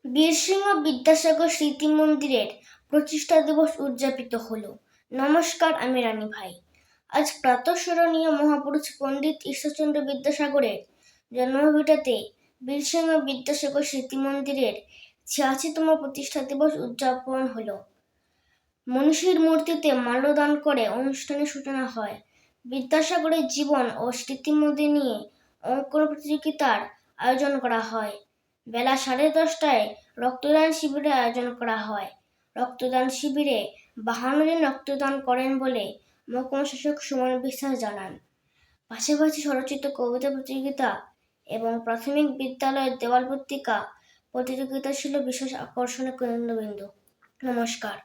বীরসিংহ বিদ্যাসাগর স্মৃতি মন্দিরের প্রতিষ্ঠা দিবস উদযাপিত হলো। নমস্কার, আমি রানী ভাই। আজ প্রাতঃস্মরণীয় মহাপুরুষ পণ্ডিত ঈশ্বরচন্দ্র বিদ্যাসাগরের জন্মভিটাতে বীরসিংহ বিদ্যাসাগর স্মৃতি মন্দিরের ৮৬তম প্রতিষ্ঠা দিবস উদযাপন হলো। মনীষীর মূর্তিতে মাল্যদান করে অনুষ্ঠানের সূচনা হয়। বিদ্যাসাগরের জীবন ও স্মৃতিমন্দির নিয়ে অঙ্কন প্রতিযোগিতার আয়োজন করা হয়। বেলা 10:30টায় রক্তদান শিবিরের আয়োজন করা হয়। রক্তদান শিবিরে 52 জন রক্তদান করেন বলে মহকুমা শাসক সুমন বিশ্বাস জানান। পাশাপাশি স্বরচিত কবিতা প্রতিযোগিতা এবং প্রাথমিক বিদ্যালয়ের দেওয়াল পত্রিকা প্রতিযোগিতা ছিল বিশেষ আকর্ষণের কেন্দ্রবিন্দু। নমস্কার।